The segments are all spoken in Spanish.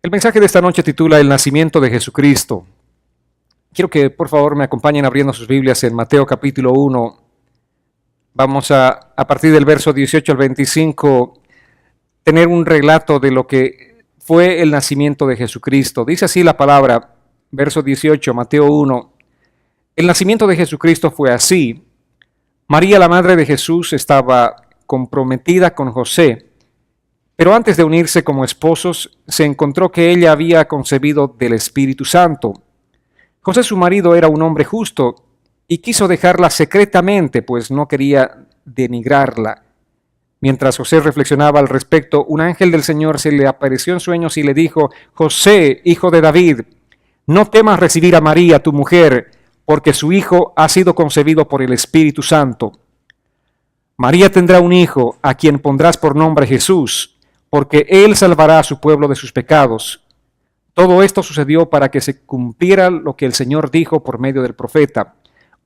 El mensaje de esta noche titula El nacimiento de Jesucristo. Quiero que por favor me acompañen abriendo sus Biblias en Mateo capítulo 1. Vamos a partir del verso 18 al 25, tener un relato de lo que fue el nacimiento de Jesucristo. Dice así la palabra, verso 18, Mateo 1. El nacimiento de Jesucristo fue así. María, la madre de Jesús, estaba comprometida con José, pero antes de unirse como esposos, se encontró que ella había concebido del Espíritu Santo. José, su marido, era un hombre justo y quiso dejarla secretamente, pues no quería denigrarla. Mientras José reflexionaba al respecto, un ángel del Señor se le apareció en sueños y le dijo: José, hijo de David, no temas recibir a María, tu mujer, porque su hijo ha sido concebido por el Espíritu Santo. María tendrá un hijo, a quien pondrás por nombre Jesús, porque él salvará a su pueblo de sus pecados. Todo esto sucedió para que se cumpliera lo que el Señor dijo por medio del profeta: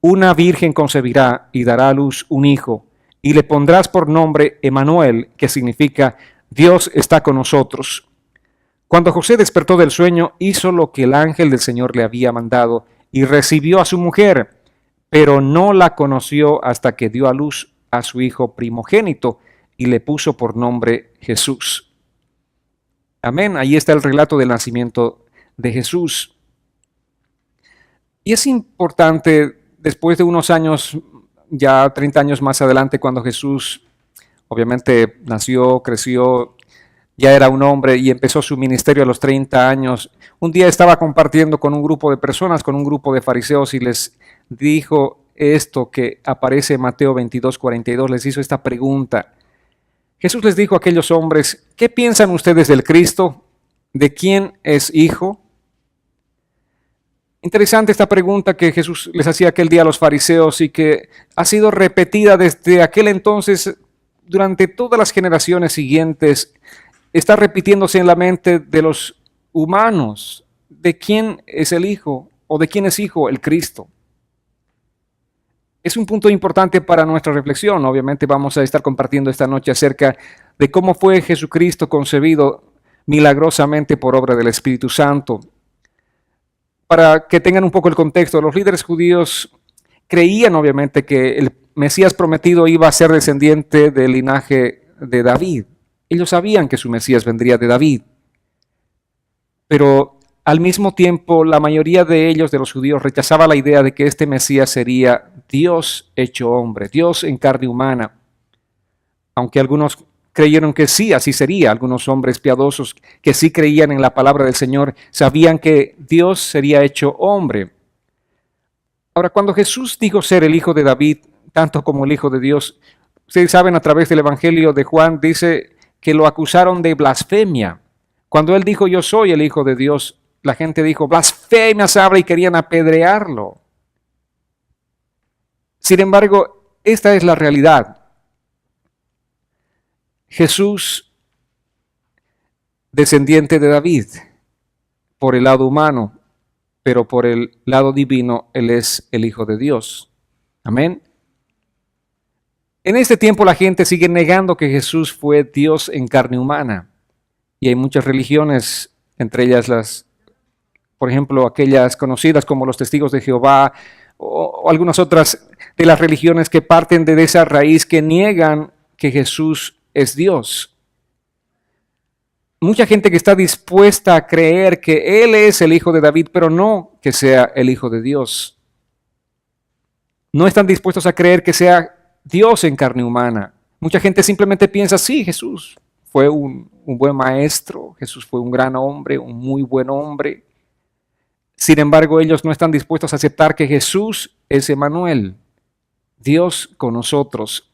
una virgen concebirá y dará a luz un hijo, y le pondrás por nombre Emmanuel, que significa Dios está con nosotros. Cuando José despertó del sueño, hizo lo que el ángel del Señor le había mandado y recibió a su mujer, pero no la conoció hasta que dio a luz a su hijo primogénito y le puso por nombre Jesús. Amén. Ahí está el relato del nacimiento de Jesús. Y es importante, después de unos años, ya 30 años más adelante, cuando Jesús obviamente nació, creció, ya era un hombre y empezó su ministerio a los 30 años. Un día estaba compartiendo con un grupo de personas, con un grupo de fariseos, y les dijo esto que aparece en Mateo 22:42, les hizo esta pregunta. Jesús les dijo a aquellos hombres: ¿qué piensan ustedes del Cristo? ¿De quién es hijo? Interesante esta pregunta que Jesús les hacía aquel día a los fariseos y que ha sido repetida desde aquel entonces durante todas las generaciones siguientes. Está repitiéndose en la mente de los humanos. ¿De quién es el hijo? ¿O de quién es hijo el Cristo? Es un punto importante para nuestra reflexión. Obviamente vamos a estar compartiendo esta noche acerca de cómo fue Jesucristo concebido milagrosamente por obra del Espíritu Santo. Para que tengan un poco el contexto, los líderes judíos creían obviamente que el Mesías prometido iba a ser descendiente del linaje de David. Ellos sabían que su Mesías vendría de David. Pero al mismo tiempo, la mayoría de ellos, de los judíos, rechazaba la idea de que este Mesías sería Dios hecho hombre, Dios en carne humana. Aunque algunos creyeron que sí, así sería. Algunos hombres piadosos que sí creían en la palabra del Señor sabían que Dios sería hecho hombre. Ahora, cuando Jesús dijo ser el hijo de David, tanto como el hijo de Dios, ustedes saben, a través del Evangelio de Juan dice que lo acusaron de blasfemia. Cuando él dijo yo soy el hijo de Dios, la gente dijo blasfemias habla y querían apedrearlo. Sin embargo, esta es la realidad. Jesús, descendiente de David, por el lado humano, pero por el lado divino, Él es el Hijo de Dios. Amén. En este tiempo la gente sigue negando que Jesús fue Dios en carne humana. Y hay muchas religiones, entre ellas por ejemplo, aquellas conocidas como los Testigos de Jehová o algunas otras de las religiones que parten de esa raíz que niegan que Jesús es Dios. Mucha gente que está dispuesta a creer que Él es el Hijo de David, pero no que sea el Hijo de Dios. No están dispuestos a creer que sea Dios en carne humana. Mucha gente simplemente piensa, sí, Jesús fue un buen maestro, Jesús fue un gran hombre, un muy buen hombre. Sin embargo, ellos no están dispuestos a aceptar que Jesús es Emmanuel, Dios con nosotros.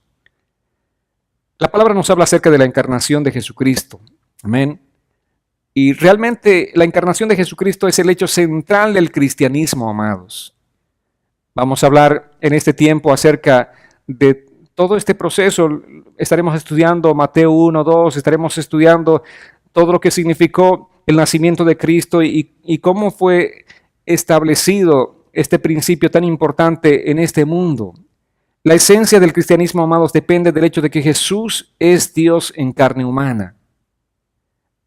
La palabra nos habla acerca de la encarnación de Jesucristo. Amén. Y realmente la encarnación de Jesucristo es el hecho central del cristianismo, amados. Vamos a hablar en este tiempo acerca de todo este proceso. Estaremos estudiando Mateo 1, 2, estaremos estudiando todo lo que significó el nacimiento de Cristo y cómo fue establecido este principio tan importante en este mundo. La esencia del cristianismo, amados, depende del hecho de que Jesús es Dios en carne humana.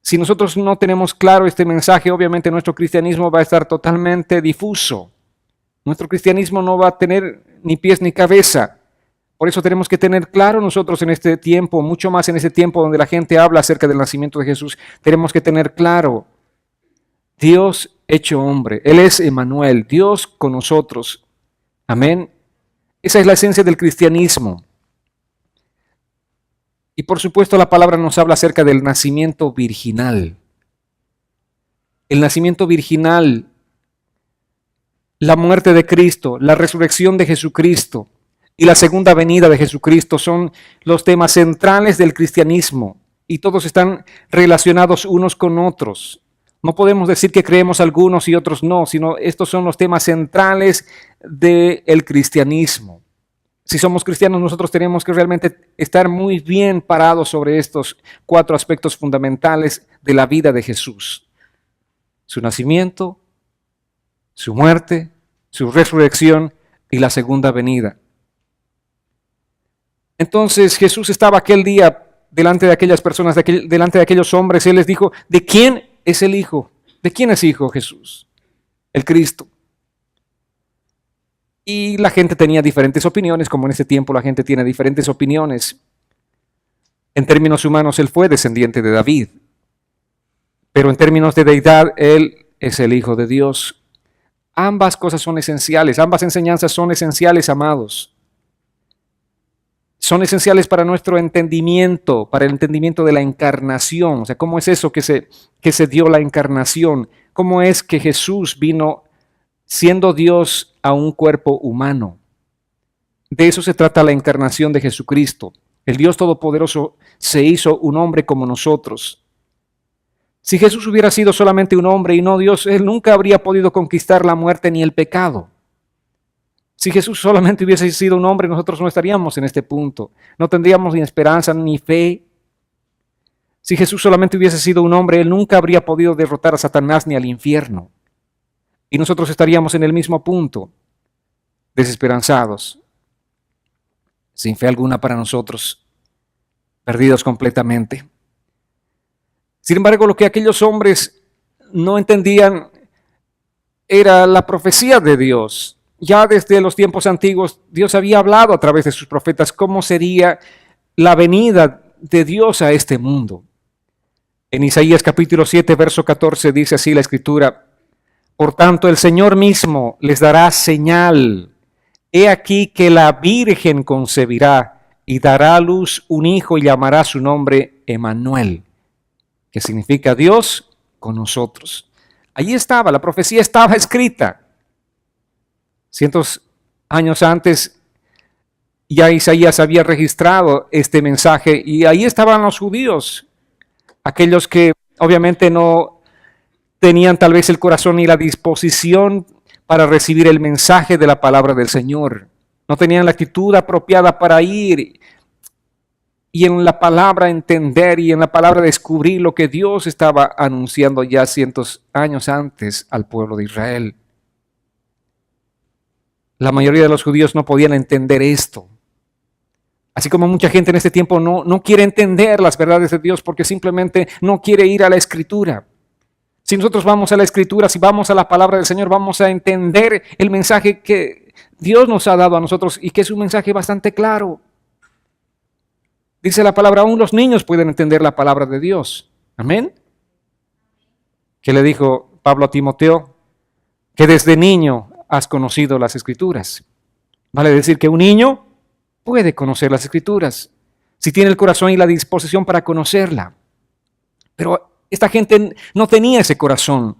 Si nosotros no tenemos claro este mensaje, obviamente nuestro cristianismo va a estar totalmente difuso. Nuestro cristianismo no va a tener ni pies ni cabeza. Por eso tenemos que tener claro nosotros en este tiempo, mucho más en este tiempo donde la gente habla acerca del nacimiento de Jesús, tenemos que tener claro, Dios hecho hombre, Él es Emmanuel, Dios con nosotros. Amén. Esa es la esencia del cristianismo. Y por supuesto la palabra nos habla acerca del nacimiento virginal. El nacimiento virginal, la muerte de Cristo, la resurrección de Jesucristo y la segunda venida de Jesucristo son los temas centrales del cristianismo y todos están relacionados unos con otros. No podemos decir que creemos algunos y otros no, sino estos son los temas centrales del cristianismo. Si somos cristianos, nosotros tenemos que realmente estar muy bien parados sobre estos 4 aspectos fundamentales de la vida de Jesús: su nacimiento, su muerte, su resurrección y la segunda venida. Entonces Jesús estaba aquel día delante de aquellas personas, delante de aquellos hombres. Él les dijo: ¿de quién es el Hijo? ¿De quién es Hijo Jesús? El Cristo. Y la gente tenía diferentes opiniones, como en este tiempo la gente tiene diferentes opiniones. En términos humanos, Él fue descendiente de David, pero en términos de deidad, Él es el Hijo de Dios. Ambas cosas son esenciales, ambas enseñanzas son esenciales, amados. Son esenciales para nuestro entendimiento, para el entendimiento de la encarnación. O sea, ¿cómo es eso que se dio la encarnación? ¿Cómo es que Jesús vino siendo Dios a un cuerpo humano? De eso se trata la encarnación de Jesucristo. El Dios Todopoderoso se hizo un hombre como nosotros. Si Jesús hubiera sido solamente un hombre y no Dios, Él nunca habría podido conquistar la muerte ni el pecado. Si Jesús solamente hubiese sido un hombre, nosotros no estaríamos en este punto. No tendríamos ni esperanza ni fe. Si Jesús solamente hubiese sido un hombre, Él nunca habría podido derrotar a Satanás ni al infierno. Y nosotros estaríamos en el mismo punto, desesperanzados, sin fe alguna para nosotros, perdidos completamente. Sin embargo, lo que aquellos hombres no entendían era la profecía de Dios. Ya desde los tiempos antiguos, Dios había hablado a través de sus profetas cómo sería la venida de Dios a este mundo. En Isaías capítulo 7, verso 14 dice así la Escritura: por tanto, el Señor mismo les dará señal. He aquí que la Virgen concebirá y dará a luz un hijo y llamará su nombre Emmanuel, que significa Dios con nosotros. Allí estaba, la profecía estaba escrita. Cientos años antes ya Isaías había registrado este mensaje y ahí estaban los judíos, aquellos que obviamente no tenían tal vez el corazón ni la disposición para recibir el mensaje de la palabra del Señor. No tenían la actitud apropiada para ir y en la palabra entender y en la palabra descubrir lo que Dios estaba anunciando ya cientos años antes al pueblo de Israel. La mayoría de los judíos no podían entender esto. Así como mucha gente en este tiempo no quiere entender las verdades de Dios porque simplemente no quiere ir a la Escritura. Si nosotros vamos a la Escritura, si vamos a la palabra del Señor, vamos a entender el mensaje que Dios nos ha dado a nosotros y que es un mensaje bastante claro. Dice la palabra: aún los niños pueden entender la palabra de Dios. Amén. ¿Qué le dijo Pablo a Timoteo? Que desde niño has conocido las Escrituras. Vale decir que un niño puede conocer las Escrituras si tiene el corazón y la disposición para conocerla. Pero esta gente no tenía ese corazón.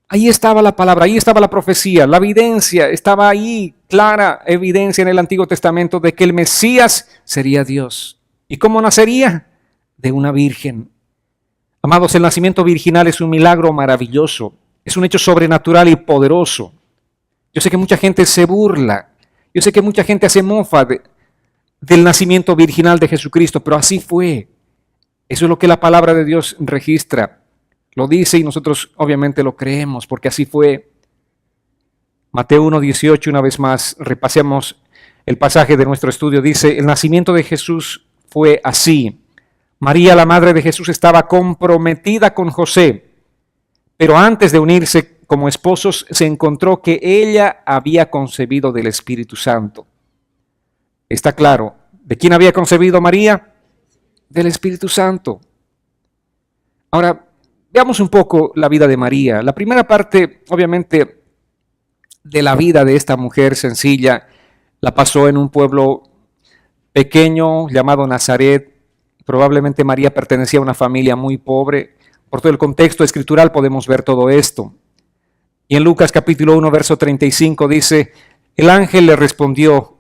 Ahí estaba la palabra, ahí estaba la profecía, la evidencia, estaba ahí, clara evidencia en el Antiguo Testamento de que el Mesías sería Dios. ¿Y cómo nacería? De una virgen. Amados, el nacimiento virginal es un milagro maravilloso, es un hecho sobrenatural y poderoso. Yo sé que mucha gente se burla, yo sé que mucha gente hace mofa del nacimiento virginal de Jesucristo, pero así fue. Eso es lo que la palabra de Dios registra. Lo dice y nosotros obviamente lo creemos porque así fue. Mateo 1:18, una vez más, repasemos el pasaje de nuestro estudio. Dice: el nacimiento de Jesús fue así. María, la madre de Jesús, estaba comprometida con José, pero antes de unirse como esposos se encontró que ella había concebido del Espíritu Santo. Está claro, ¿de quién había concebido María? Del Espíritu Santo. Ahora, veamos un poco la vida de María. La primera parte, obviamente, de la vida de esta mujer sencilla, la pasó en un pueblo pequeño llamado Nazaret. Probablemente María pertenecía a una familia muy pobre. Por todo el contexto escritural podemos ver todo esto. Y en Lucas capítulo 1, verso 35 dice, el ángel le respondió,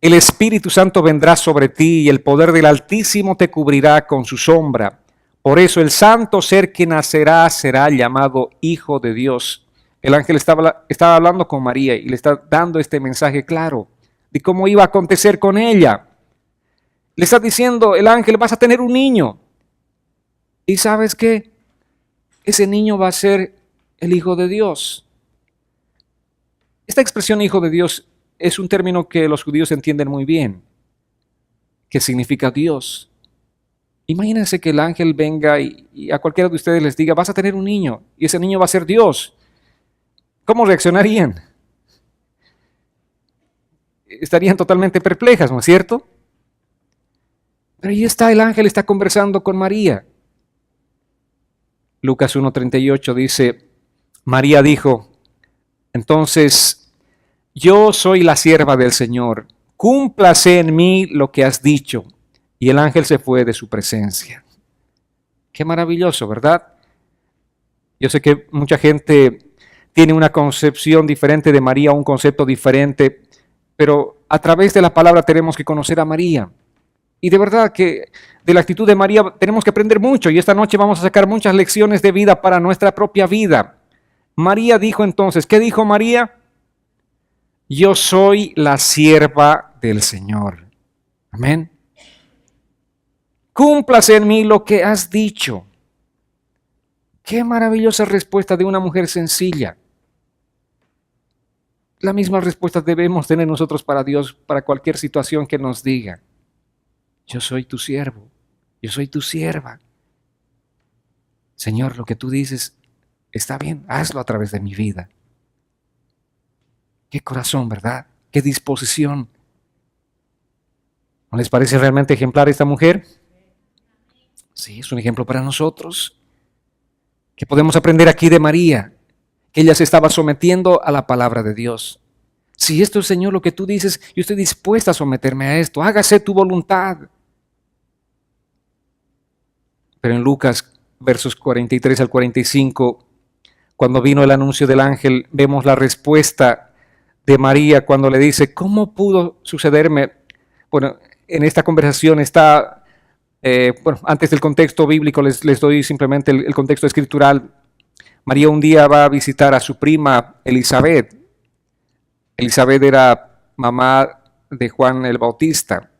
el Espíritu Santo vendrá sobre ti y el poder del Altísimo te cubrirá con su sombra. Por eso el santo ser que nacerá será llamado Hijo de Dios. El ángel estaba hablando con María y le está dando este mensaje claro de cómo iba a acontecer con ella. Le está diciendo el ángel, vas a tener un niño. ¿Y sabes qué? Ese niño va a ser el Hijo de Dios. Esta expresión Hijo de Dios es un término que los judíos entienden muy bien, que significa Dios. Imagínense que el ángel venga y a cualquiera de ustedes les diga, vas a tener un niño y ese niño va a ser Dios. ¿Cómo reaccionarían? Estarían totalmente perplejas, ¿no es cierto? Pero ahí está, el ángel está conversando con María. Lucas 1:38 dice, María dijo, entonces, yo soy la sierva del Señor, cúmplase en mí lo que has dicho. Y el ángel se fue de su presencia. Qué maravilloso, ¿verdad? Yo sé que mucha gente tiene una concepción diferente de María, un concepto diferente, pero a través de la palabra tenemos que conocer a María. Y de verdad que de la actitud de María tenemos que aprender mucho y esta noche vamos a sacar muchas lecciones de vida para nuestra propia vida. María dijo entonces, ¿qué dijo María? Yo soy la sierva del Señor. Amén. Cúmplase en mí lo que has dicho. Qué maravillosa respuesta de una mujer sencilla. La misma respuesta debemos tener nosotros para Dios, para cualquier situación que nos diga. Yo soy tu siervo, yo soy tu sierva. Señor, lo que tú dices está bien, hazlo a través de mi vida. Qué corazón, ¿verdad? Qué disposición. ¿No les parece realmente ejemplar esta mujer? Sí, es un ejemplo para nosotros. ¿Qué podemos aprender aquí de María? Que ella se estaba sometiendo a la palabra de Dios. Si esto es, Señor, lo que tú dices, yo estoy dispuesta a someterme a esto. Hágase tu voluntad. Pero en Lucas, versos 43 al 45, cuando vino el anuncio del ángel, vemos la respuesta de María cuando le dice, ¿cómo pudo sucederme? Bueno, en esta conversación está... antes del contexto bíblico les doy simplemente el contexto escritural. María un día va a visitar a su prima Elizabeth. Elizabeth era mamá de Juan el Bautista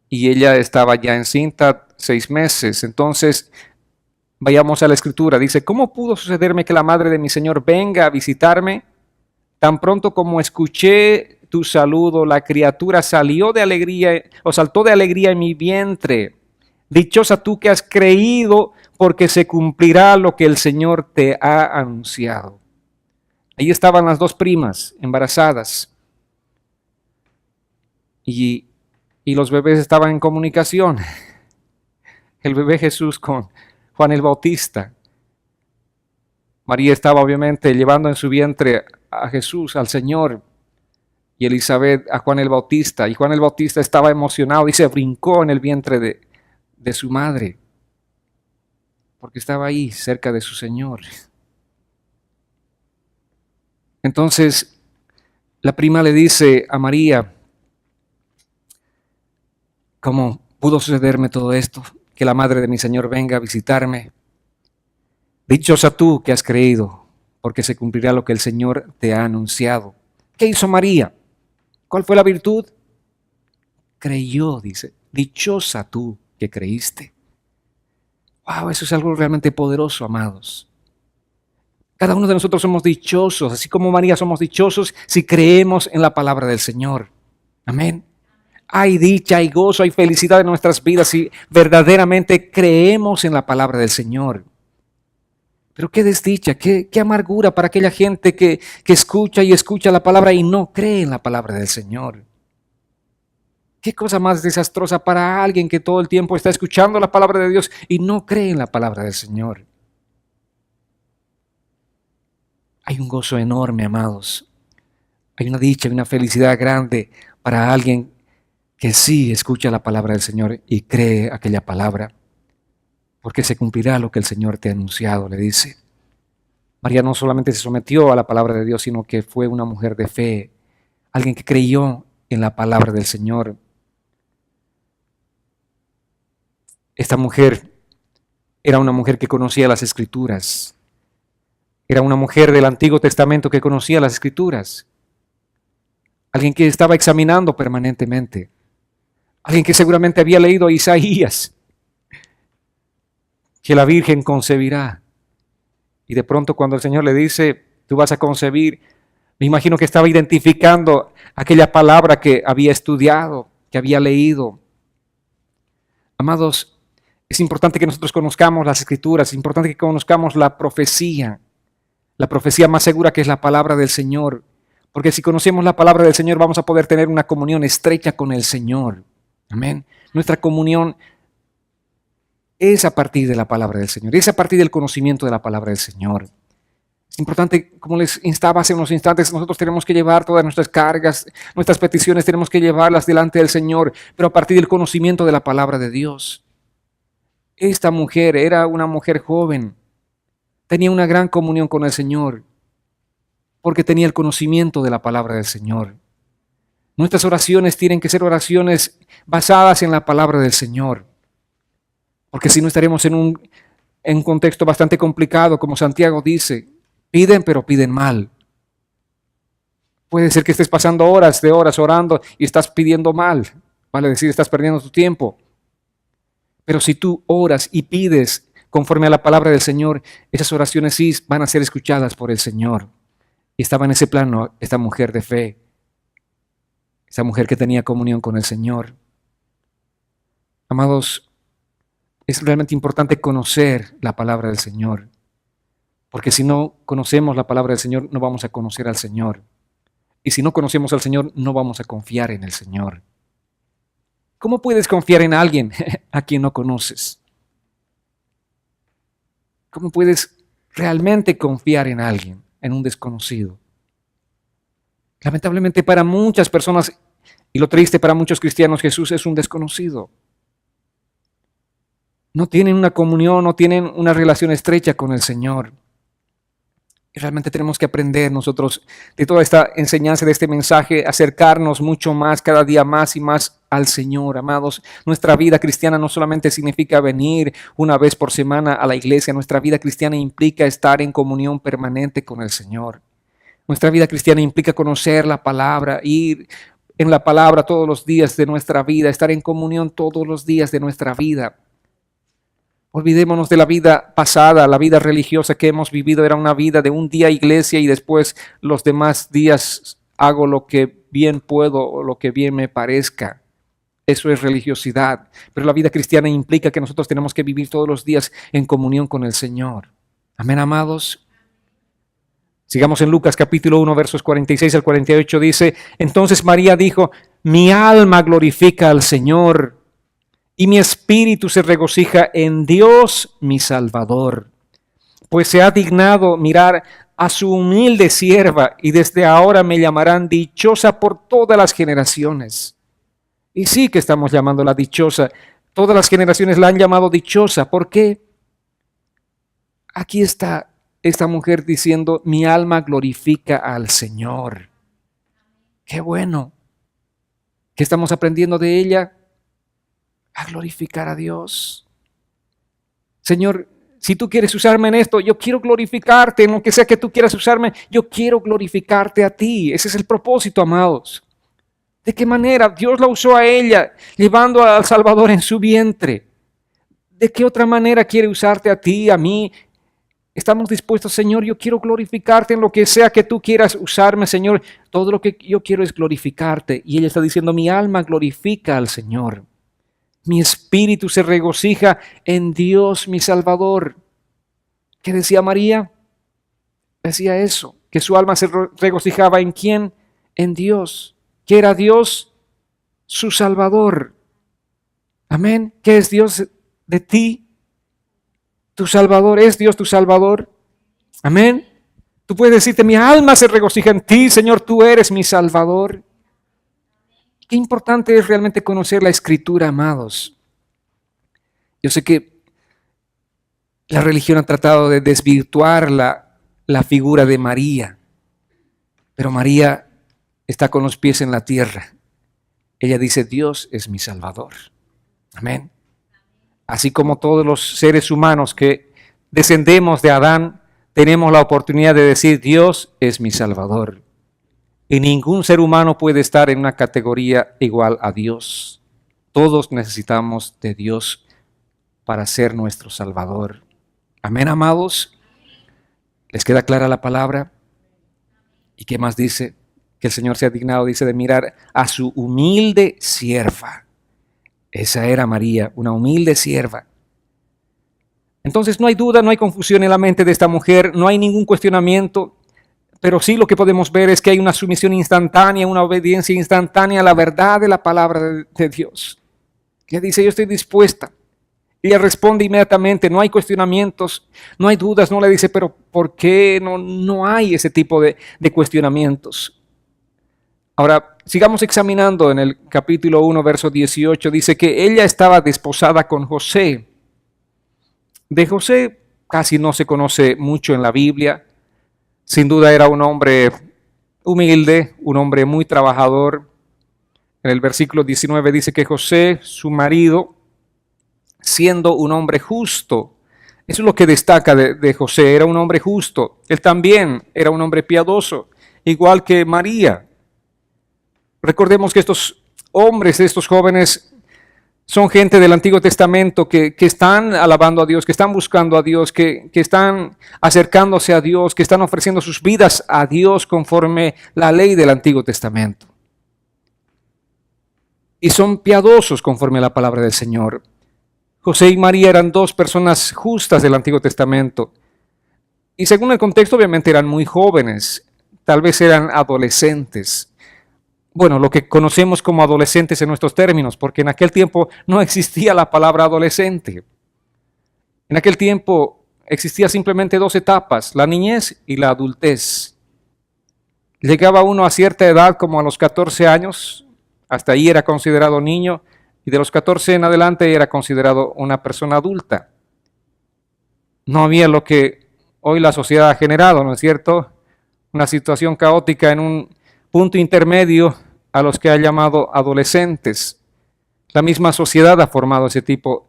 y ella estaba ya encinta 6 meses. Entonces, vayamos a la escritura. Dice, ¿cómo pudo sucederme que la madre de mi Señor venga a visitarme? Tan pronto como escuché tu saludo, la criatura salió de alegría o saltó de alegría en mi vientre. Dichosa tú que has creído, porque se cumplirá lo que el Señor te ha anunciado. Ahí estaban las dos primas embarazadas y los bebés estaban en comunicación. El bebé Jesús con Juan el Bautista. María estaba obviamente llevando en su vientre a Jesús, al Señor, y Elizabeth a Juan el Bautista. Y Juan el Bautista estaba emocionado y se brincó en el vientre de su madre, porque estaba ahí cerca de su Señor. Entonces, la prima le dice a María, ¿cómo pudo sucederme todo esto? Que la madre de mi Señor venga a visitarme. Dichosa tú que has creído, porque se cumplirá lo que el Señor te ha anunciado. ¿Qué hizo María? ¿Cuál fue la virtud? Creyó, dice. Dichosa tú que creíste. Wow, eso es algo realmente poderoso, amados. Cada uno de nosotros somos dichosos, así como María somos dichosos si creemos en la palabra del Señor. Amén. Hay dicha, hay gozo, hay felicidad en nuestras vidas si verdaderamente creemos en la palabra del Señor. Pero qué desdicha, qué amargura para aquella gente que escucha y escucha la palabra y no cree en la palabra del Señor. Qué cosa más desastrosa para alguien que todo el tiempo está escuchando la palabra de Dios y no cree en la palabra del Señor. Hay un gozo enorme, amados. Hay una dicha, una felicidad grande para alguien que sí escucha la palabra del Señor y cree aquella palabra, porque se cumplirá lo que el Señor te ha anunciado, le dice. María no solamente se sometió a la palabra de Dios, sino que fue una mujer de fe, alguien que creyó en la palabra del Señor. Esta mujer era una mujer que conocía las Escrituras. Era una mujer del Antiguo Testamento que conocía las Escrituras. Alguien que estaba examinando permanentemente. Alguien que seguramente había leído a Isaías, que la Virgen concebirá. Y de pronto cuando el Señor le dice, tú vas a concebir, me imagino que estaba identificando aquella palabra que había estudiado, que había leído. Amados, es importante que nosotros conozcamos las Escrituras, es importante que conozcamos la profecía más segura que es la palabra del Señor. Porque si conocemos la palabra del Señor vamos a poder tener una comunión estrecha con el Señor. Amén. Nuestra comunión es a partir de la palabra del Señor, es a partir del conocimiento de la palabra del Señor. Es importante, como les instaba hace unos instantes, nosotros tenemos que llevar todas nuestras cargas, nuestras peticiones, tenemos que llevarlas delante del Señor, pero a partir del conocimiento de la palabra de Dios. Esta mujer era una mujer joven, tenía una gran comunión con el Señor, porque tenía el conocimiento de la palabra del Señor. Nuestras oraciones tienen que ser oraciones basadas en la palabra del Señor, porque si no estaremos en un contexto bastante complicado, como Santiago dice, piden pero piden mal. Puede ser que estés pasando horas de horas orando y estás pidiendo mal, vale decir, estás perdiendo tu tiempo. Pero si tú oras y pides conforme a la palabra del Señor, esas oraciones sí van a ser escuchadas por el Señor. Y estaba en ese plano esta mujer de fe, esa mujer que tenía comunión con el Señor. Amados, es realmente importante conocer la palabra del Señor, porque si no conocemos la palabra del Señor, no vamos a conocer al Señor. Y si no conocemos al Señor, no vamos a confiar en el Señor. ¿Cómo puedes confiar en alguien a quien no conoces? ¿Cómo puedes realmente confiar en alguien, en un desconocido? Lamentablemente para muchas personas, y lo triste para muchos cristianos, Jesús es un desconocido. No tienen una comunión, no tienen una relación estrecha con el Señor. Y realmente tenemos que aprender nosotros de toda esta enseñanza, de este mensaje, acercarnos mucho más, cada día más y más al Señor, amados. Nuestra vida cristiana no solamente significa venir una vez por semana a la iglesia, nuestra vida cristiana implica estar en comunión permanente con el Señor. Nuestra vida cristiana implica conocer la palabra, ir en la palabra todos los días de nuestra vida, estar en comunión todos los días de nuestra vida. Olvidémonos de la vida pasada, la vida religiosa que hemos vivido era una vida de un día iglesia y después los demás días hago lo que bien puedo o lo que bien me parezca. Eso es religiosidad. Pero la vida cristiana implica que nosotros tenemos que vivir todos los días en comunión con el Señor. Amén, amados. Sigamos en Lucas capítulo 1, versos 46 al 48, dice, entonces María dijo, mi alma glorifica al Señor, y mi espíritu se regocija en Dios mi Salvador, pues se ha dignado mirar a su humilde sierva, y desde ahora me llamarán dichosa por todas las generaciones. Y sí que estamos llamándola dichosa, todas las generaciones la han llamado dichosa. ¿Por qué? Aquí está esta mujer diciendo, mi alma glorifica al Señor. Qué bueno. ¿Qué estamos aprendiendo de ella? A glorificar a Dios. Señor, si tú quieres usarme en esto, yo quiero glorificarte, en lo que sea que tú quieras usarme, yo quiero glorificarte a ti. Ese es el propósito, amados. ¿De qué manera? Dios la usó a ella, llevando al Salvador en su vientre. ¿De qué otra manera quiere usarte a ti, a mí, Estamos dispuestos, Señor, yo quiero glorificarte en lo que sea que tú quieras usarme, Señor. Todo lo que yo quiero es glorificarte. Y ella está diciendo, mi alma glorifica al Señor. Mi espíritu se regocija en Dios, mi Salvador. ¿Qué decía María? Decía eso, que su alma se regocijaba ¿en quién? En Dios. ¿Qué era Dios? Su Salvador. Amén. ¿Qué es Dios de ti? Tu Salvador. ¿Es Dios tu Salvador? Amén. Tú puedes decirte, mi alma se regocija en ti, Señor, tú eres mi Salvador. Qué importante es realmente conocer la Escritura, amados. Yo sé que la religión ha tratado de desvirtuar la figura de María, pero María está con los pies en la tierra. Ella dice, Dios es mi Salvador. Amén. Así como todos los seres humanos que descendemos de Adán, tenemos la oportunidad de decir, Dios es mi Salvador. Y ningún ser humano puede estar en una categoría igual a Dios. Todos necesitamos de Dios para ser nuestro Salvador. Amén, amados. ¿Les queda clara la palabra? ¿Y qué más dice? Que el Señor se ha dignado, dice, de mirar a su humilde sierva. Esa era María, una humilde sierva. Entonces no hay duda, no hay confusión en la mente de esta mujer, no hay ningún cuestionamiento, pero sí lo que podemos ver es que hay una sumisión instantánea, una obediencia instantánea a la verdad de la palabra de Dios. Ella dice, yo estoy dispuesta. Ella responde inmediatamente, no hay cuestionamientos, no hay dudas, no le dice, pero ¿por qué? No hay ese tipo de cuestionamientos. Ahora, sigamos examinando en el capítulo 1, verso 18, dice que ella estaba desposada con José. De José casi no se conoce mucho en la Biblia. Sin duda era un hombre humilde, un hombre muy trabajador. En el versículo 19 dice que José, su marido, siendo un hombre justo, eso es lo que destaca de José, era un hombre justo. Él también era un hombre piadoso, igual que María. Recordemos que estos hombres, estos jóvenes, son gente del Antiguo Testamento que están alabando a Dios, que están buscando a Dios, que están acercándose a Dios, que están ofreciendo sus vidas a Dios conforme la ley del Antiguo Testamento. Y son piadosos conforme a la palabra del Señor. José y María eran dos personas justas del Antiguo Testamento. Y según el contexto, obviamente eran muy jóvenes, tal vez eran adolescentes. Bueno, lo que conocemos como adolescentes en nuestros términos, porque en aquel tiempo no existía la palabra adolescente. En aquel tiempo existía simplemente dos etapas, la niñez y la adultez. Llegaba uno a cierta edad, como a los 14 años, hasta ahí era considerado niño, y de los 14 en adelante era considerado una persona adulta. No había lo que hoy la sociedad ha generado, ¿no es cierto? Una situación caótica en un punto intermedio a los que ha llamado adolescentes. La misma sociedad ha formado ese tipo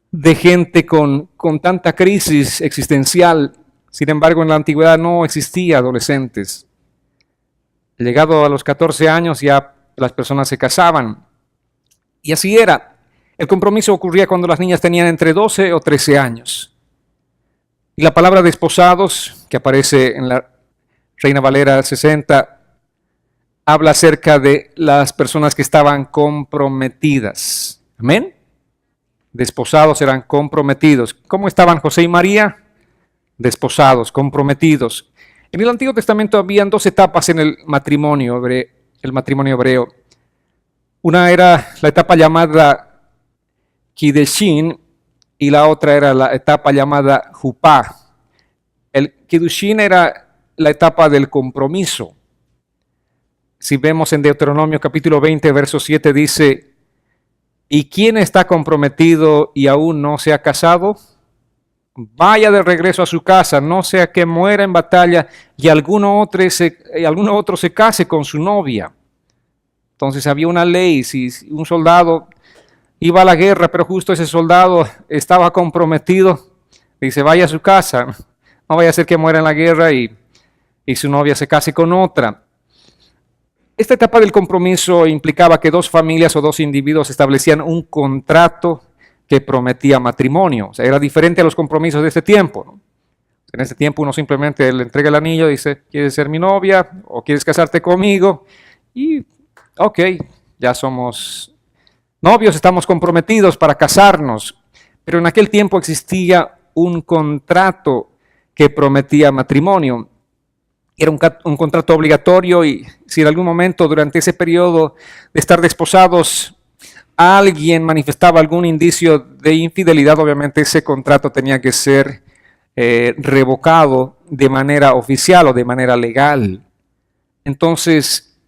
de gente con tanta crisis existencial. Sin embargo, en la antigüedad no existía adolescentes. Llegado a los 14 años ya las personas se casaban. Y así era. El compromiso ocurría cuando las niñas tenían entre 12 o 13 años. Y la palabra desposados, que aparece en la Reina Valera 60, habla acerca de las personas que estaban comprometidas. ¿Amén? Desposados eran comprometidos. ¿Cómo estaban José y María? Desposados, comprometidos. En el Antiguo Testamento habían dos etapas en el matrimonio hebreo. Una era la etapa llamada Kiddushin y la otra era la etapa llamada Jupá. El Kiddushin era la etapa del compromiso. Si vemos en Deuteronomio capítulo 20, verso 7 dice, ¿y quién está comprometido y aún no se ha casado? Vaya de regreso a su casa, no sea que muera en batalla y alguno otro se case con su novia. Entonces había una ley, si un soldado iba a la guerra, pero justo ese soldado estaba comprometido, dice, vaya a su casa, no vaya a ser que muera en la guerra y su novia se case con otra. Esta etapa del compromiso implicaba que dos familias o dos individuos establecían un contrato que prometía matrimonio. O sea, era diferente a los compromisos de este tiempo, ¿no? En ese tiempo uno simplemente le entrega el anillo y dice, ¿quieres ser mi novia o quieres casarte conmigo? Y ok, ya somos novios, estamos comprometidos para casarnos. Pero en aquel tiempo existía un contrato que prometía matrimonio. Era un contrato obligatorio y si en algún momento durante ese periodo de estar desposados alguien manifestaba algún indicio de infidelidad, obviamente ese contrato tenía que ser revocado de manera oficial o de manera legal. Entonces,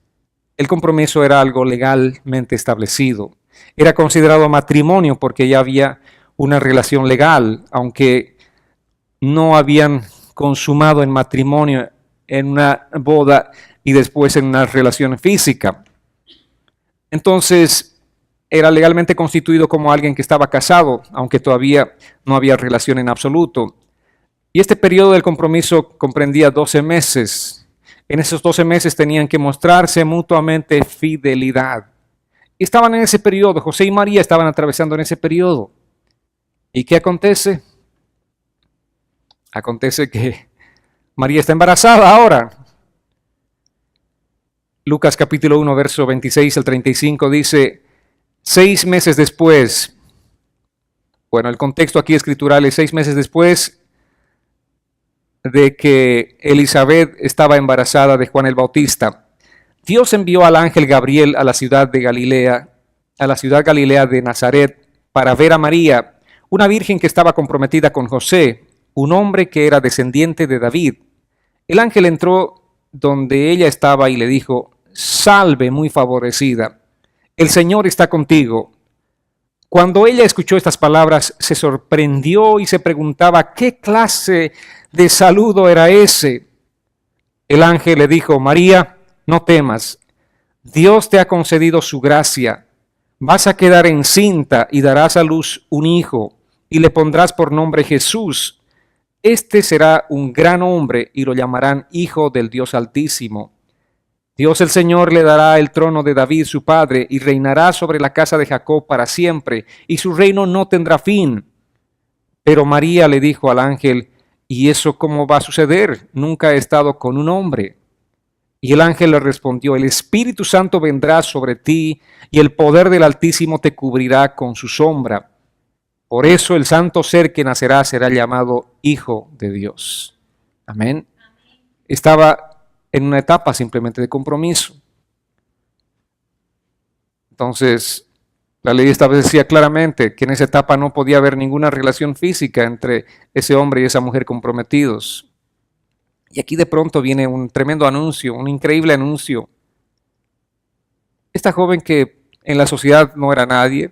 el compromiso era algo legalmente establecido. Era considerado matrimonio porque ya había una relación legal, aunque no habían consumado en matrimonio en una boda y después en una relación física. Entonces, era legalmente constituido como alguien que estaba casado, aunque todavía no había relación en absoluto. Y este periodo del compromiso comprendía 12 meses. En esos 12 meses tenían que mostrarse mutuamente fidelidad. Y estaban en ese periodo, José y María estaban atravesando en ese periodo. ¿Y qué acontece? Acontece que María está embarazada ahora. Lucas capítulo 1, verso 26 al 35 dice, 6 meses después, bueno, el contexto aquí escritural es 6 meses después de que Elizabeth estaba embarazada de Juan el Bautista, Dios envió al ángel Gabriel a la ciudad de Galilea, a la ciudad Galilea de Nazaret, para ver a María, una virgen que estaba comprometida con José, un hombre que era descendiente de David. El ángel entró donde ella estaba y le dijo, salve muy favorecida, el Señor está contigo. Cuando ella escuchó estas palabras, se sorprendió y se preguntaba qué clase de saludo era ese. El ángel le dijo, María, no temas, Dios te ha concedido su gracia. Vas a quedar encinta y darás a luz un hijo y le pondrás por nombre Jesús. Este será un gran hombre y lo llamarán Hijo del Dios Altísimo. Dios el Señor le dará el trono de David su padre y reinará sobre la casa de Jacob para siempre y su reino no tendrá fin. Pero María le dijo al ángel, ¿y eso cómo va a suceder? Nunca he estado con un hombre. Y el ángel le respondió, el Espíritu Santo vendrá sobre ti y el poder del Altísimo te cubrirá con su sombra. Por eso el santo ser que nacerá será llamado Hijo de Dios. Amén. Estaba en una etapa simplemente de compromiso. Entonces, la ley establecía claramente que en esa etapa no podía haber ninguna relación física entre ese hombre y esa mujer comprometidos. Y aquí de pronto viene un tremendo anuncio, un increíble anuncio. Esta joven que en la sociedad no era nadie,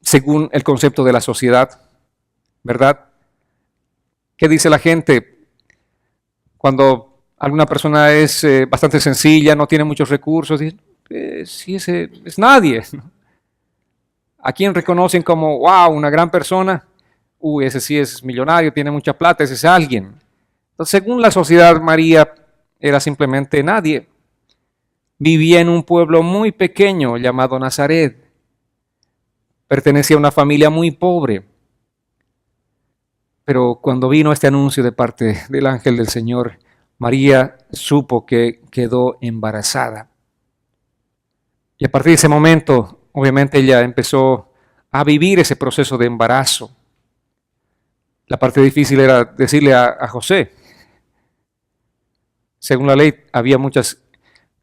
según el concepto de la sociedad, ¿verdad? ¿Qué dice la gente cuando alguna persona es bastante sencilla, no tiene muchos recursos? Dicen, sí, ese es nadie. ¿A quién reconocen como, wow, una gran persona? Uy, ese sí es millonario, tiene mucha plata, ese es alguien. Entonces, según la sociedad, María era simplemente nadie. Vivía en un pueblo muy pequeño llamado Nazaret. Pertenecía a una familia muy pobre. Pero cuando vino este anuncio de parte del ángel del Señor, María supo que quedó embarazada. Y a partir de ese momento, obviamente ella empezó a vivir ese proceso de embarazo. La parte difícil era decirle a José. Según la ley, había muchas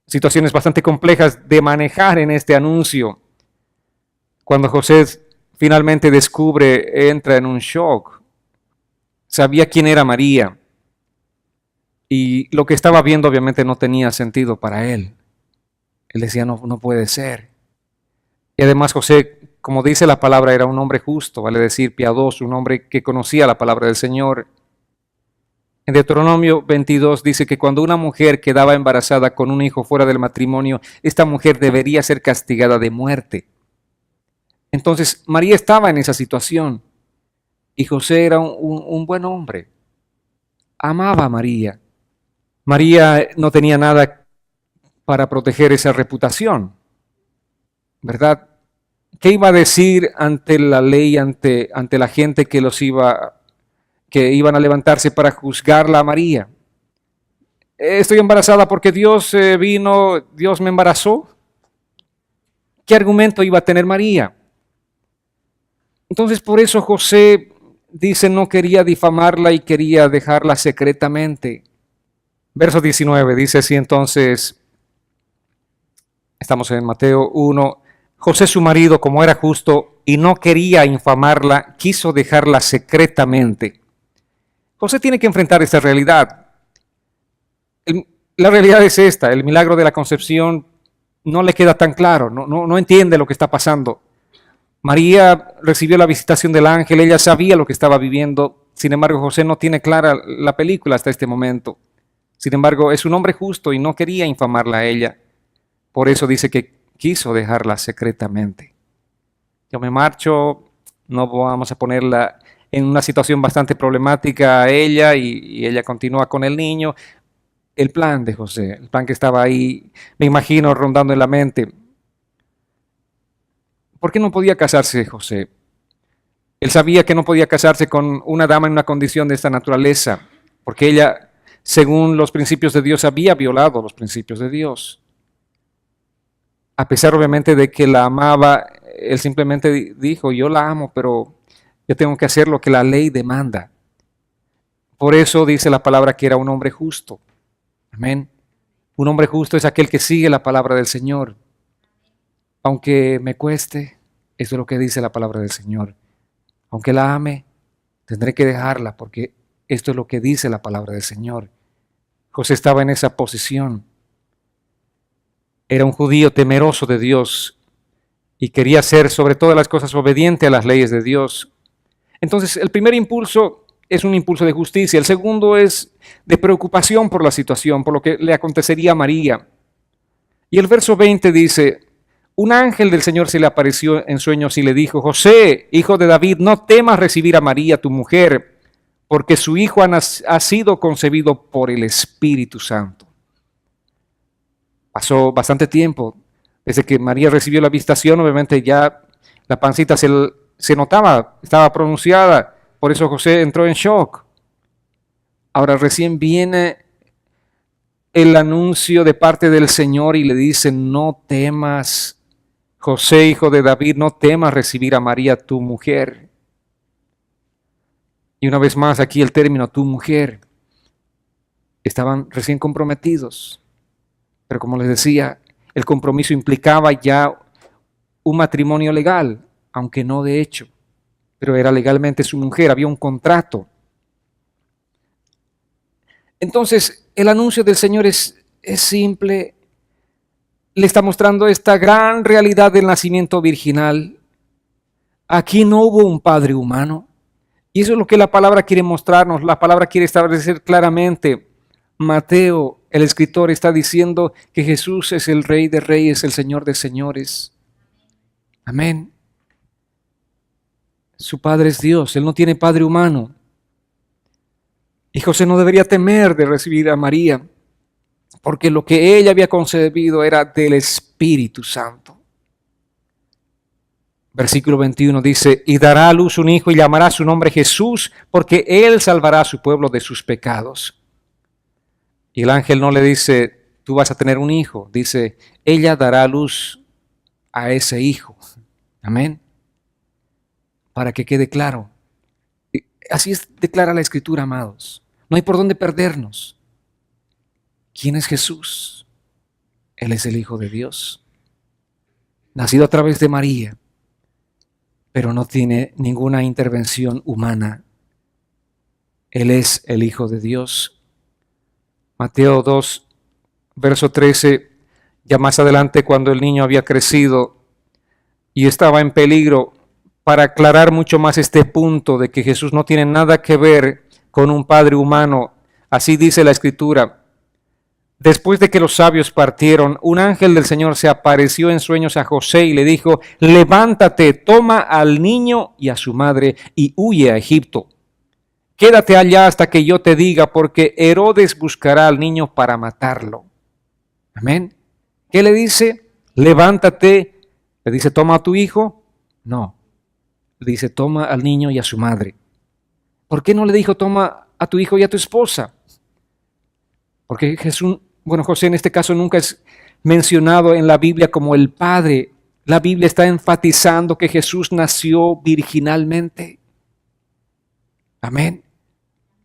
situaciones bastante complejas de manejar en este anuncio. Cuando José finalmente descubre, entra en un shock. Sabía quién era María y lo que estaba viendo obviamente no tenía sentido para él. Él decía, no, no puede ser. Y además José, como dice la palabra, era un hombre justo, vale decir piadoso, un hombre que conocía la palabra del Señor. En Deuteronomio 22 dice que cuando una mujer quedaba embarazada con un hijo fuera del matrimonio, esta mujer debería ser castigada de muerte. Entonces María estaba en esa situación y José era un buen hombre. Amaba a María. María no tenía nada para proteger esa reputación, ¿verdad? ¿Qué iba a decir ante la ley, ante la gente que que iban a levantarse para juzgarla a María. Estoy embarazada porque Dios vino, Dios me embarazó. ¿Qué argumento iba a tener María? Entonces por eso José dice no quería difamarla y quería dejarla secretamente. Verso 19 dice así entonces, estamos en Mateo 1, José su marido, como era justo y no quería infamarla, quiso dejarla secretamente. José tiene que enfrentar esta realidad. La realidad es esta, el milagro de la concepción no le queda tan claro, no entiende lo que está pasando. María recibió la visitación del ángel, ella sabía lo que estaba viviendo, sin embargo José no tiene clara la película hasta este momento. Sin embargo, es un hombre justo y no quería infamarla a ella. Por eso dice que quiso dejarla secretamente. Yo me marcho, no vamos a ponerla en una situación bastante problemática a ella y ella continúa con el niño. El plan de José, el plan que estaba ahí, me imagino rondando en la mente. ¿Por qué no podía casarse José? Él sabía que no podía casarse con una dama en una condición de esta naturaleza, porque ella, según los principios de Dios, había violado los principios de Dios. A pesar obviamente de que la amaba, él simplemente dijo, yo la amo, pero yo tengo que hacer lo que la ley demanda. Por eso dice la palabra que era un hombre justo. Amén. Un hombre justo es aquel que sigue la palabra del Señor. Aunque me cueste, eso es lo que dice la palabra del Señor. Aunque la ame, tendré que dejarla porque esto es lo que dice la palabra del Señor. José estaba en esa posición. Era un judío temeroso de Dios y quería ser sobre todas las cosas obediente a las leyes de Dios. Entonces, el primer impulso es un impulso de justicia. El segundo es de preocupación por la situación, por lo que le acontecería a María. Y el verso 20 dice, un ángel del Señor se le apareció en sueños y le dijo, José, hijo de David, no temas recibir a María, tu mujer, porque su hijo ha sido concebido por el Espíritu Santo. Pasó bastante tiempo desde que María recibió la visitación, obviamente ya la pancita se notaba, estaba pronunciada, por eso José entró en shock. Ahora recién viene el anuncio de parte del Señor y le dice, no temas, José, hijo de David, no temas recibir a María, tu mujer. Y una vez más aquí el término, tu mujer. Estaban recién comprometidos, pero como les decía, el compromiso implicaba ya un matrimonio legal, aunque no de hecho, pero era legalmente su mujer, había un contrato. Entonces, el anuncio del Señor es simple, le está mostrando esta gran realidad del nacimiento virginal. Aquí no hubo un padre humano. Y eso es lo que la palabra quiere mostrarnos. La palabra quiere establecer claramente. Mateo, el escritor, está diciendo que Jesús es el Rey de Reyes, el Señor de Señores. Amén. Su Padre es Dios. Él no tiene padre humano. Y José no debería temer de recibir a María, porque lo que ella había concebido era del Espíritu Santo. Versículo 21 dice, y dará a luz un hijo y llamará su nombre Jesús, porque él salvará a su pueblo de sus pecados. Y el ángel no le dice, tú vas a tener un hijo, dice, ella dará a luz a ese hijo. Amén. Para que quede claro. Así declara la Escritura, amados. No hay por dónde perdernos. ¿Quién es Jesús? Él es el Hijo de Dios, nacido a través de María, pero no tiene ninguna intervención humana. Él es el Hijo de Dios. Mateo 2, verso 13, ya más adelante cuando el niño había crecido y estaba en peligro, para aclarar mucho más este punto de que Jesús no tiene nada que ver con un padre humano. Así dice la Escritura. Después de que los sabios partieron, un ángel del Señor se apareció en sueños a José y le dijo, levántate, toma al niño y a su madre y huye a Egipto. Quédate allá hasta que yo te diga, porque Herodes buscará al niño para matarlo. Amén. ¿Qué le dice? Levántate. ¿Le dice toma a tu hijo? No. Le dice toma al niño y a su madre. ¿Por qué no le dijo, toma a tu hijo y a tu esposa? Porque José en este caso nunca es mencionado en la Biblia como el padre. La Biblia está enfatizando que Jesús nació virginalmente. Amén.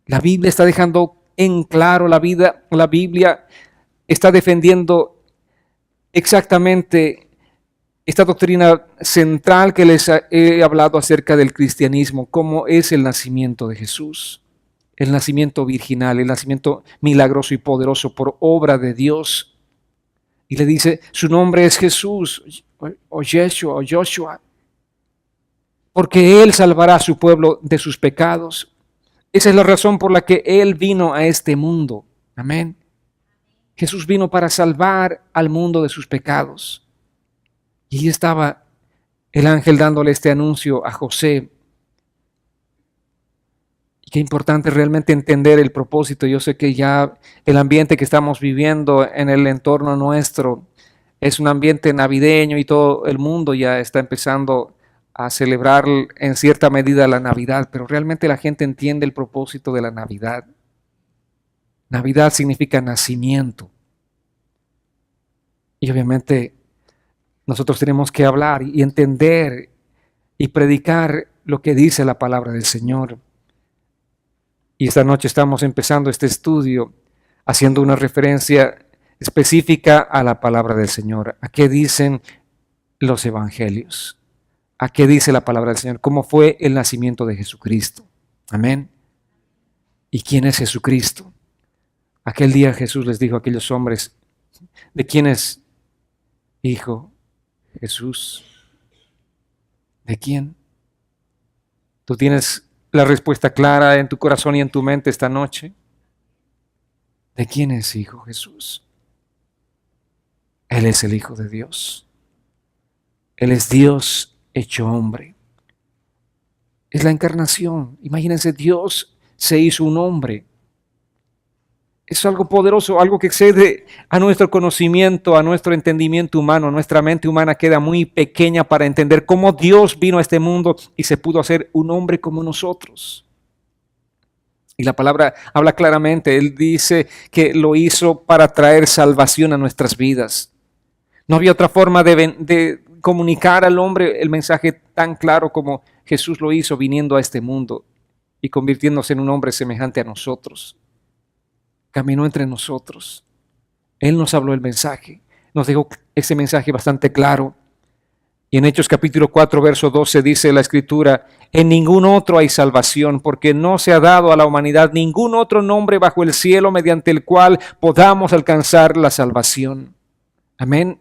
La Biblia está dejando en claro la Biblia está defendiendo exactamente esta doctrina central que les he hablado acerca del cristianismo, cómo es el nacimiento de Jesús, el nacimiento virginal, el nacimiento milagroso y poderoso por obra de Dios. Y le dice, su nombre es Jesús, o Yeshua, o Joshua, porque Él salvará a su pueblo de sus pecados. Esa es la razón por la que Él vino a este mundo. Amén. Jesús vino para salvar al mundo de sus pecados. Y ahí estaba el ángel dándole este anuncio a José. Y qué importante realmente entender el propósito. Yo sé que ya el ambiente que estamos viviendo en el entorno nuestro es un ambiente navideño y todo el mundo ya está empezando a celebrar en cierta medida la Navidad, pero realmente la gente entiende el propósito de la Navidad. Navidad significa nacimiento. Y obviamente nosotros tenemos que hablar y entender y predicar lo que dice la palabra del Señor. Y esta noche estamos empezando este estudio haciendo una referencia específica a la palabra del Señor. ¿A qué dicen los evangelios? ¿A qué dice la palabra del Señor? ¿Cómo fue el nacimiento de Jesucristo? Amén. ¿Y quién es Jesucristo? Aquel día Jesús les dijo a aquellos hombres, ¿de quién es hijo Jesús? ¿De quién? ¿Tú tienes la respuesta clara en tu corazón y en tu mente esta noche? ¿De quién es hijo Jesús? Él es el Hijo de Dios. Él es Dios hecho hombre. Es la encarnación. Imagínense, Dios se hizo un hombre. Es algo poderoso, algo que excede a nuestro conocimiento, a nuestro entendimiento humano. Nuestra mente humana queda muy pequeña para entender cómo Dios vino a este mundo y se pudo hacer un hombre como nosotros. Y la palabra habla claramente. Él dice que lo hizo para traer salvación a nuestras vidas. No había otra forma de comunicar al hombre el mensaje tan claro como Jesús lo hizo viniendo a este mundo y convirtiéndose en un hombre semejante a nosotros. Caminó entre nosotros. Él nos habló el mensaje. Nos dejó ese mensaje bastante claro. Y en Hechos capítulo 4, verso 12 dice la Escritura, en ningún otro hay salvación, porque no se ha dado a la humanidad ningún otro nombre bajo el cielo mediante el cual podamos alcanzar la salvación. Amén.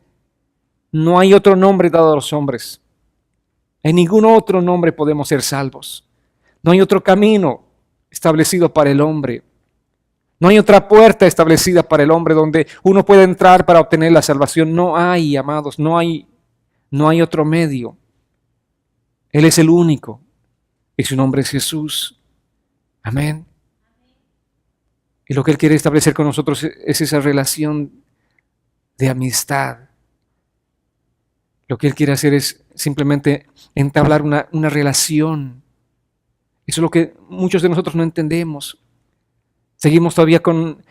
No hay otro nombre dado a los hombres. En ningún otro nombre podemos ser salvos. No hay otro camino establecido para el hombre. No hay otra puerta establecida para el hombre donde uno puede entrar para obtener la salvación. No hay, amados, no hay otro medio. Él es el único y su nombre es Jesús. Amén. Y lo que Él quiere establecer con nosotros es esa relación de amistad. Lo que Él quiere hacer es simplemente entablar una relación. Eso es lo que muchos de nosotros no entendemos. Seguimos todavía con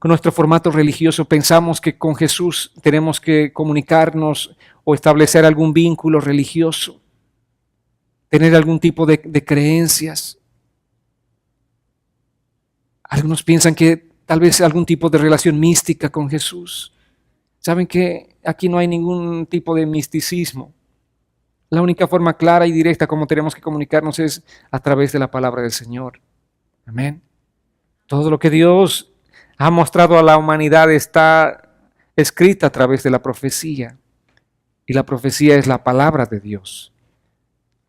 nuestro formato religioso. Pensamos que con Jesús tenemos que comunicarnos o establecer algún vínculo religioso, tener algún tipo de creencias. Algunos piensan que tal vez algún tipo de relación mística con Jesús. Saben que aquí no hay ningún tipo de misticismo. La única forma clara y directa como tenemos que comunicarnos es a través de la palabra del Señor. Amén. Todo lo que Dios ha mostrado a la humanidad está escrita a través de la profecía. Y la profecía es la palabra de Dios.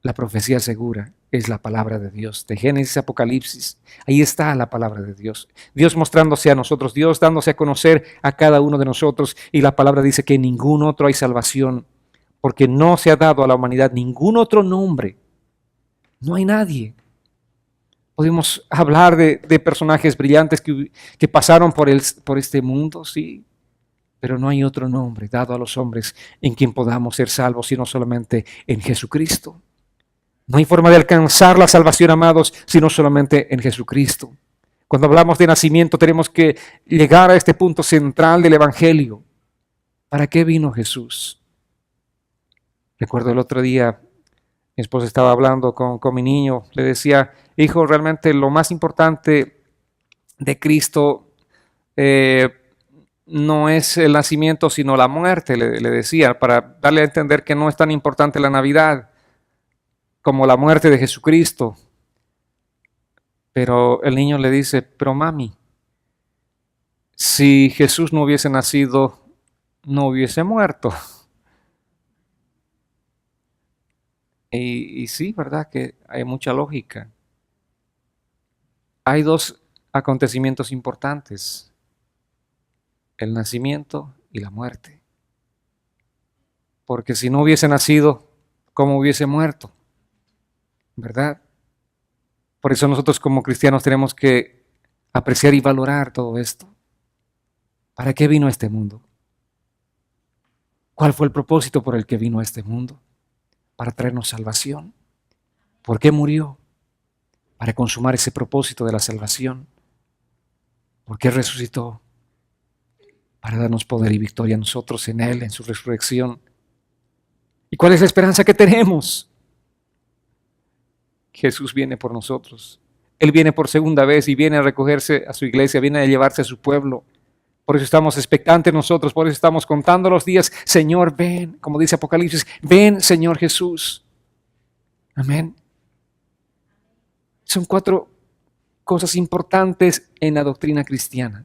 La profecía segura es la palabra de Dios. De Génesis a Apocalipsis, ahí está la palabra de Dios. Dios mostrándose a nosotros, Dios dándose a conocer a cada uno de nosotros. Y la palabra dice que en ningún otro hay salvación, porque no se ha dado a la humanidad ningún otro nombre. No hay nadie. Podemos hablar de personajes brillantes que pasaron por este mundo, sí, pero no hay otro nombre dado a los hombres en quien podamos ser salvos, sino solamente en Jesucristo. No hay forma de alcanzar la salvación, amados, sino solamente en Jesucristo. Cuando hablamos de nacimiento tenemos que llegar a este punto central del Evangelio. ¿Para qué vino Jesús? Recuerdo el otro día, mi esposa estaba hablando con mi niño, le decía, hijo, realmente lo más importante de Cristo no es el nacimiento, sino la muerte, le decía, para darle a entender que no es tan importante la Navidad como la muerte de Jesucristo. Pero el niño le dice, pero mami, si Jesús no hubiese nacido, no hubiese muerto. Y sí, ¿verdad? Que hay mucha lógica. Hay dos acontecimientos importantes, el nacimiento y la muerte. Porque si no hubiese nacido, ¿cómo hubiese muerto? ¿Verdad? Por eso nosotros como cristianos tenemos que apreciar y valorar todo esto. ¿Para qué vino a este mundo? ¿Cuál fue el propósito por el que vino a este mundo? Para traernos salvación. ¿Por qué murió? Para consumar ese propósito de la salvación. ¿Por qué resucitó? Para darnos poder y victoria a nosotros en Él, en su resurrección. ¿Y cuál es la esperanza que tenemos? Jesús viene por nosotros. Él viene por segunda vez y viene a recogerse a su iglesia, viene a llevarse a su pueblo. Por eso estamos expectantes nosotros, por eso estamos contando los días. Señor, ven, como dice Apocalipsis, ven, Señor Jesús. Amén. Son 4 cosas importantes en la doctrina cristiana,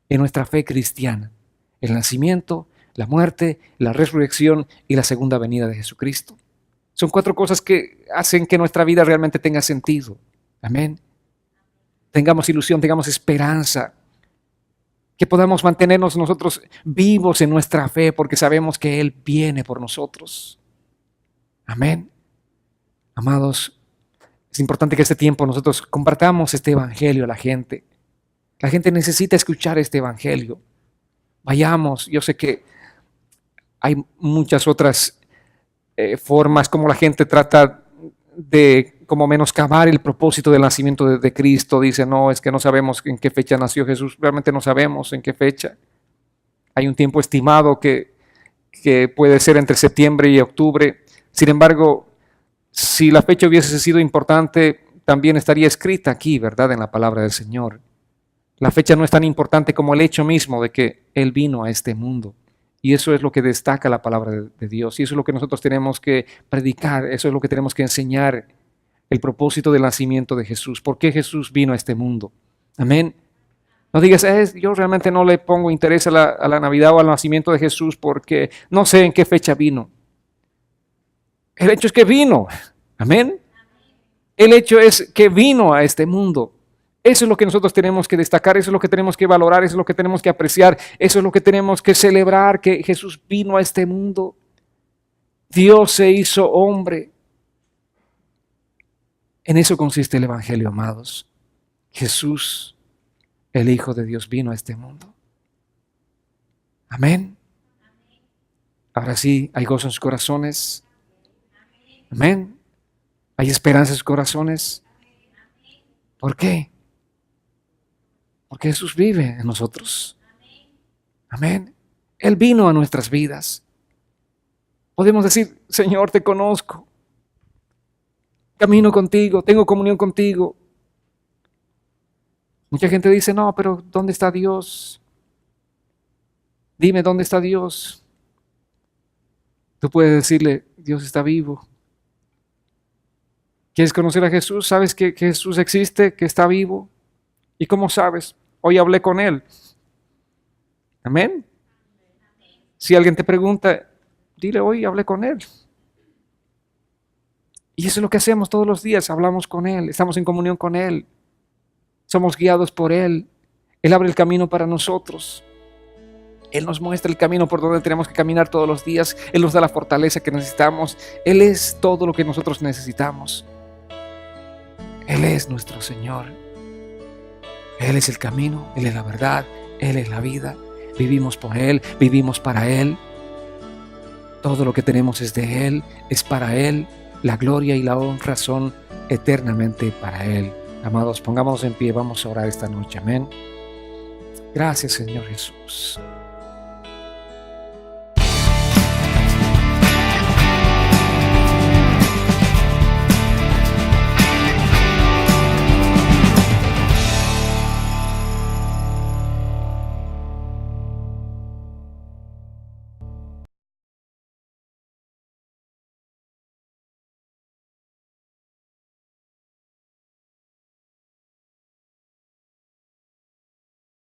en nuestra fe cristiana. El nacimiento, la muerte, la resurrección y la segunda venida de Jesucristo. Son 4 cosas que hacen que nuestra vida realmente tenga sentido. Amén. Tengamos ilusión, tengamos esperanza. Que podamos mantenernos nosotros vivos en nuestra fe porque sabemos que Él viene por nosotros. Amén. Amados, es importante que este tiempo nosotros compartamos este evangelio a la gente. La gente necesita escuchar este evangelio. Vayamos, yo sé que hay muchas otras formas como la gente trata de como menoscabar el propósito del nacimiento de Cristo. Dice, no, es que no sabemos en qué fecha nació Jesús. Realmente no sabemos en qué fecha. Hay un tiempo estimado que puede ser entre septiembre y octubre. Sin embargo, si la fecha hubiese sido importante, también estaría escrita aquí, ¿verdad? En la palabra del Señor. La fecha no es tan importante como el hecho mismo de que Él vino a este mundo. Y eso es lo que destaca la palabra de Dios. Y eso es lo que nosotros tenemos que predicar. Eso es lo que tenemos que enseñar. El propósito del nacimiento de Jesús. ¿Por qué Jesús vino a este mundo? Amén. No digas, yo realmente no le pongo interés a la Navidad o al nacimiento de Jesús porque no sé en qué fecha vino. El hecho es que vino. Amén. El hecho es que vino a este mundo. Eso es lo que nosotros tenemos que destacar, eso es lo que tenemos que valorar, eso es lo que tenemos que apreciar, eso es lo que tenemos que celebrar, que Jesús vino a este mundo. Dios se hizo hombre. En eso consiste el evangelio, amados. Jesús, el Hijo de Dios, vino a este mundo. Amén. Ahora sí, hay gozo en sus corazones. Amén. Hay esperanza en sus corazones. ¿Por qué? Porque Jesús vive en nosotros. Amén. Él vino a nuestras vidas. Podemos decir, Señor, te conozco. Camino contigo, tengo comunión contigo. Mucha gente dice, no, pero ¿dónde está Dios? Dime, ¿dónde está Dios? Tú puedes decirle, Dios está vivo. ¿Quieres conocer a Jesús? ¿Sabes que Jesús existe, que está vivo? ¿Y cómo sabes? Hoy hablé con Él. Amén. Si alguien te pregunta, dile, hoy hablé con Él. Y eso es lo que hacemos todos los días, hablamos con Él, estamos en comunión con Él, somos guiados por Él, Él abre el camino para nosotros, Él nos muestra el camino por donde tenemos que caminar todos los días, Él nos da la fortaleza que necesitamos, Él es todo lo que nosotros necesitamos, Él es nuestro Señor, Él es el camino, Él es la verdad, Él es la vida, vivimos por Él, vivimos para Él, todo lo que tenemos es de Él, es para Él. la gloria y la honra son eternamente para Él. Amados, pongámonos en pie, vamos a orar esta noche. Amén. Gracias, Señor Jesús.